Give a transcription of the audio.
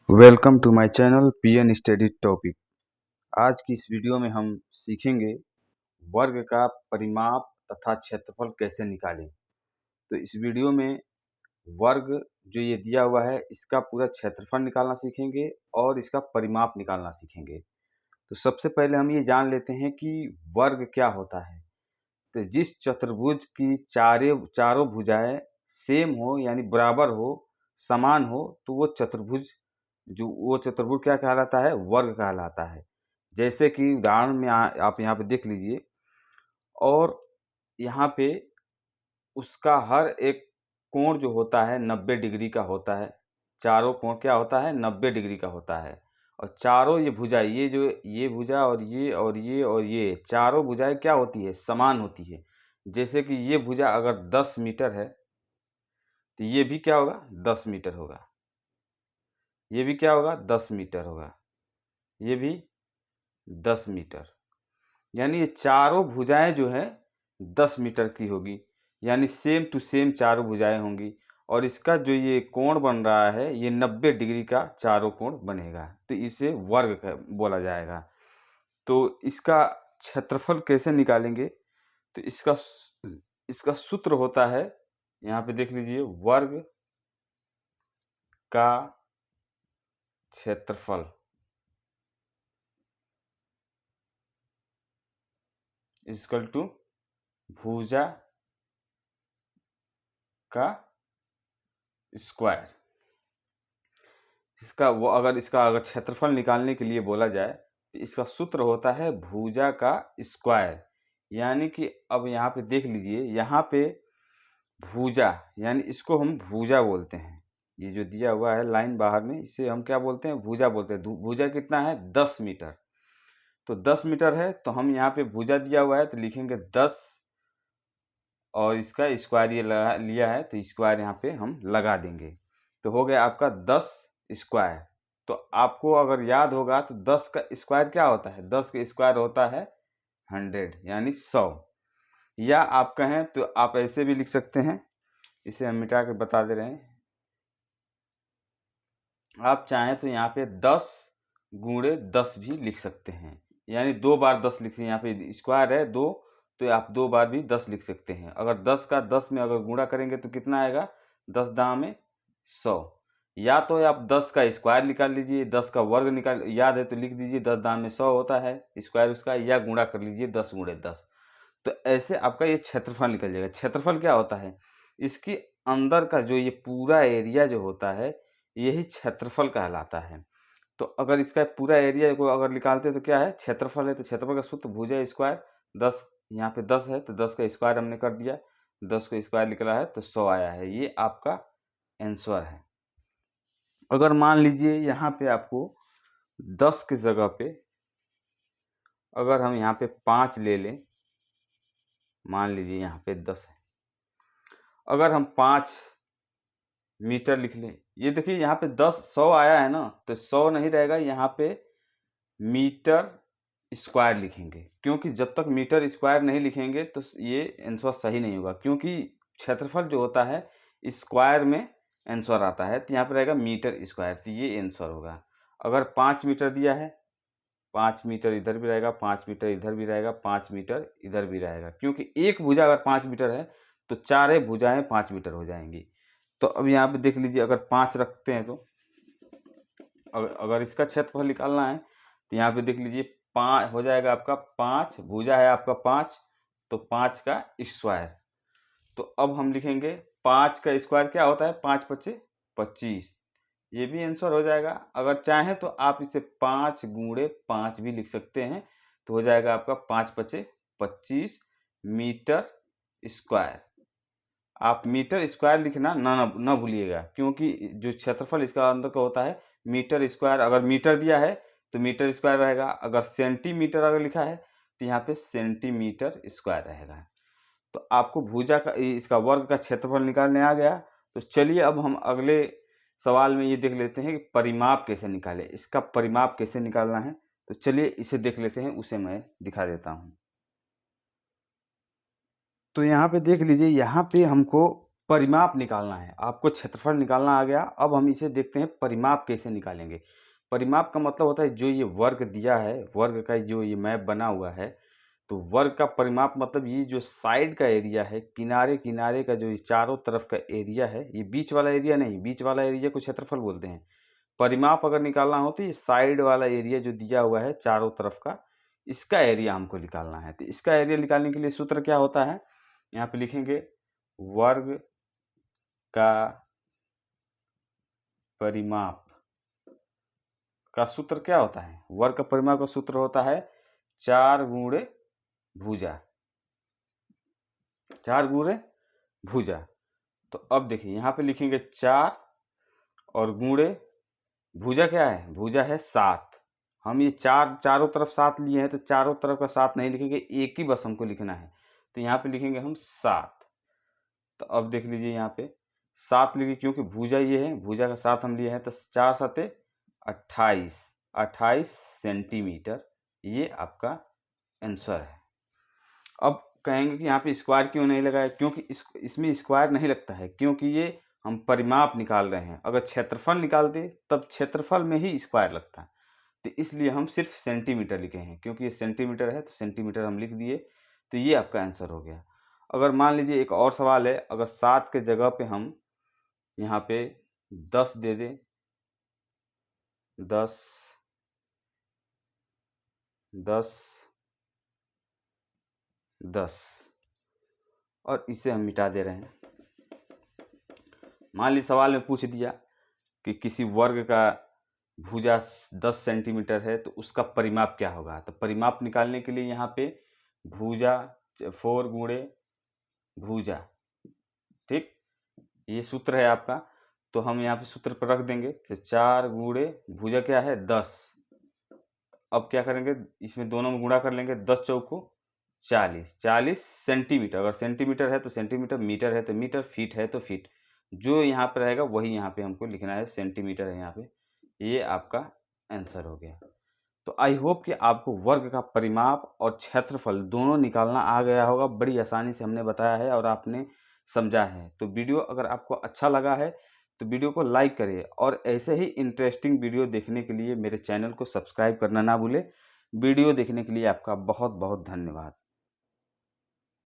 Welcome to my channel PN study topic. आज की इस वीडियो में हम सीखेंगे वर्ग का परिमाप तथा क्षेत्रफल कैसे निकालें। तो इस वीडियो में वर्ग जो ये दिया हुआ है इसका पूरा क्षेत्रफल निकालना सीखेंगे और इसका परिमाप निकालना सीखेंगे। तो सबसे पहले हम ये जान लेते हैं कि वर्ग क्या होता है। तो जिस चतुर्भुज की चारों भुजाएं सेम हो यानी बराबर हो, समान हो, तो वो चतुर्भुज क्या कहलाता है? वर्ग कहलाता है। जैसे कि उदाहरण में आप यहाँ पे देख लीजिए, और यहाँ पे उसका हर एक कोण जो होता है 90 डिग्री का होता है। चारों कोण क्या होता है? 90 डिग्री का होता है। और चारों ये भुजा, ये भुजा और ये चारों भुजाएं क्या होती है? समान होती है। जैसे कि ये भुजा अगर 10 मीटर है तो ये भी क्या होगा? 10 मीटर होगा। ये भी क्या होगा? 10 मीटर होगा। ये भी 10 मीटर। यानी ये चारों भुजाएं जो है 10 मीटर की होगी, यानी सेम टू सेम चारों भुजाएं होंगी। और इसका जो ये कोण बन रहा है ये 90 डिग्री का चारों कोण बनेगा, तो इसे वर्ग बोला जाएगा। तो इसका क्षेत्रफल कैसे निकालेंगे? तो इसका सूत्र होता है, यहाँ पे देख लीजिए, वर्ग का क्षेत्रफल इक्वल टू भुजा का स्क्वायर। इसका अगर क्षेत्रफल निकालने के लिए बोला जाए तो इसका सूत्र होता है भुजा का स्क्वायर। यानी कि अब यहाँ पे देख लीजिए, यहाँ पे भुजा यानी इसको हम भुजा बोलते हैं। ये जो दिया हुआ है लाइन बाहर में, इसे हम क्या बोलते हैं? भुजा बोलते हैं। भुजा कितना है? 10 मीटर। तो 10 मीटर है तो हम यहाँ पे भुजा दिया हुआ है तो लिखेंगे 10, और इसका स्क्वायर ये लिया है तो स्क्वायर यहाँ पे हम लगा देंगे। तो हो गया आपका 10 स्क्वायर। तो आपको अगर याद होगा तो 10 का स्क्वायर क्या होता है? 10 का स्क्वायर होता है 100 यानी 100। या आप कहें तो आप ऐसे भी लिख सकते हैं, इसे हम मिटा के बता दे रहे हैं। आप चाहें तो यहाँ पे 10 गुणे 10 भी लिख सकते हैं, यानी 2 बार 10 लिख सकते हैं। यहाँ पे स्क्वायर है 2, तो आप 2 बार भी 10 लिख सकते हैं। अगर 10 का 10 में अगर गुणा करेंगे तो कितना आएगा? 10 दाम में 100। या तो आप 10 का स्क्वायर निकाल लीजिए, 10 का वर्ग निकाल याद है तो लिख दीजिए 10 दाम में 100 होता है स्क्वायर उसका, या गुणा कर लीजिए 10 गुणे 10। तो ऐसे आपका ये क्षेत्रफल निकल जाएगा। क्षेत्रफल क्या होता है? इसके अंदर का जो ये पूरा एरिया जो होता है यही क्षेत्रफल कहलाता है। तो अगर इसका पूरा एरिया को अगर निकालते हैं तो क्या है? क्षेत्रफल है। तो क्षेत्रफल का सूत्र भुजा स्क्वायर 10, यहाँ पे 10 है तो 10 का स्क्वायर हमने कर दिया, 10 का स्क्वायर निकला है तो 100 आया है। ये आपका आंसर है। अगर मान लीजिए यहाँ पे आपको 10 की जगह पे अगर हम यहाँ पे 5 ले लें, मान लीजिए यहाँ पे 10 है, अगर हम 5 मीटर लिख लें, ये देखिए यहाँ पे 10 100 आया है ना, तो 100 नहीं रहेगा, यहाँ पे मीटर स्क्वायर लिखेंगे। क्योंकि जब तक मीटर स्क्वायर नहीं लिखेंगे तो ये आंसर सही नहीं होगा, क्योंकि क्षेत्रफल जो होता है स्क्वायर में आंसर आता है। तो यहाँ पे रहेगा मीटर स्क्वायर, तो ये आंसर होगा। अगर 5 मीटर दिया है, 5 मीटर इधर भी रहेगा, 5 मीटर इधर भी रहेगा, 5 मीटर इधर भी रहेगा, क्योंकि एक भुजा अगर 5 मीटर है तो चारे भुजाएं 5 मीटर हो जाएंगी। तो अब यहाँ पे देख लीजिए, अगर 5 रखते हैं तो अगर इसका क्षेत्रफल निकालना है तो यहाँ पे देख लीजिए 5 हो जाएगा आपका, 5 भुजा है आपका 5, तो 5 का स्क्वायर। तो अब हम लिखेंगे 5 का स्क्वायर क्या होता है? 5 पच्चे 25। ये भी आंसर हो जाएगा। अगर चाहें तो आप इसे 5 गुणे 5 भी लिख सकते हैं, तो हो जाएगा आपका 5 पच्चे 25 मीटर स्क्वायर। आप मीटर स्क्वायर लिखना ना भूलिएगा, क्योंकि जो क्षेत्रफल इसका अंदर का होता है मीटर स्क्वायर। अगर मीटर दिया है तो मीटर स्क्वायर रहेगा, अगर सेंटीमीटर अगर लिखा है तो यहाँ पे सेंटीमीटर स्क्वायर रहेगा। तो आपको भुजा का इसका वर्ग का क्षेत्रफल निकालने आ गया। तो चलिए अब हम अगले सवाल में ये देख लेते हैं कि परिमाप कैसे निकालें। इसका परिमाप कैसे निकालना है, तो चलिए इसे देख लेते हैं, उसे मैं दिखा देता हूँ। तो यहाँ पे देख लीजिए, यहाँ पे हमको परिमाप निकालना है, आपको क्षेत्रफल निकालना आ गया। अब हम इसे देखते हैं परिमाप कैसे निकालेंगे। परिमाप का मतलब होता है जो ये वर्ग दिया है, वर्ग का जो ये मैप बना हुआ है, तो वर्ग का परिमाप मतलब ये जो साइड का एरिया है, किनारे किनारे का जो चारों तरफ का एरिया है, ये बीच वाला एरिया नहीं, बीच वाला एरिया को क्षेत्रफल बोलते हैं। परिमाप अगर निकालना हो तो ये साइड वाला एरिया जो दिया हुआ है चारों तरफ का, इसका एरिया हमको निकालना है। तो इसका एरिया निकालने के लिए सूत्र क्या होता है, यहाँ पे लिखेंगे वर्ग का परिमाप का सूत्र क्या होता है। वर्ग का परिमाप का सूत्र होता है 4 गुणे भुजा, 4 गुणे भुजा। तो अब देखिए यहाँ पे लिखेंगे 4 और गुणे भुजा क्या है, भुजा है 7। हम ये चारों तरफ 7 लिए हैं तो चारों तरफ का 7 नहीं लिखेंगे, एक ही बस हमको लिखना है। तो यहाँ पे लिखेंगे हम 7। तो अब देख लीजिए यहाँ पे 7 लिखिए क्योंकि भुजा ये है, भुजा का 7 हम लिए हैं। तो 4 7 28, 28 सेंटीमीटर ये आपका आंसर है। अब कहेंगे कि यहाँ पे स्क्वायर क्यों नहीं लगाया, क्योंकि इसमें स्क्वायर नहीं लगता है, क्योंकि ये हम परिमाप निकाल रहे हैं। अगर क्षेत्रफल निकालते तब क्षेत्रफल में ही स्क्वायर लगता है, तो इसलिए हम सिर्फ सेंटीमीटर लिखे हैं। क्योंकि ये सेंटीमीटर है तो सेंटीमीटर हम लिख दिए, तो ये आपका आंसर हो गया। अगर मान लीजिए एक और सवाल है, अगर 7 के जगह पे हम यहाँ पे 10 दे दें, 10 10 10 और इसे हम मिटा दे रहे हैं। मान लीजिए सवाल में पूछ दिया कि किसी वर्ग का भुजा 10 सेंटीमीटर है तो उसका परिमाप क्या होगा। तो परिमाप निकालने के लिए यहाँ पे भुजा 4 गुणे भुजा, ठीक, ये सूत्र है आपका। तो हम यहाँ पे सूत्र पर रख देंगे। तो 4 गुणे भुजा क्या है 10। अब क्या करेंगे, इसमें दोनों में गुणा कर लेंगे, 10 चौको 40, 40 सेंटीमीटर। अगर सेंटीमीटर है तो सेंटीमीटर, मीटर है तो मीटर, फीट है तो फीट। जो यहाँ पे रहेगा वही यहाँ पे हमको लिखना है, सेंटीमीटर है यहाँ पे। ये आपका आंसर हो गया। तो आई होप कि आपको वर्ग का परिमाप और क्षेत्रफल दोनों निकालना आ गया होगा। बड़ी आसानी से हमने बताया है और आपने समझा है। तो वीडियो अगर आपको अच्छा लगा है तो वीडियो को लाइक करिए और ऐसे ही इंटरेस्टिंग वीडियो देखने के लिए मेरे चैनल को सब्सक्राइब करना ना भूलें। वीडियो देखने के लिए आपका बहुत बहुत धन्यवाद।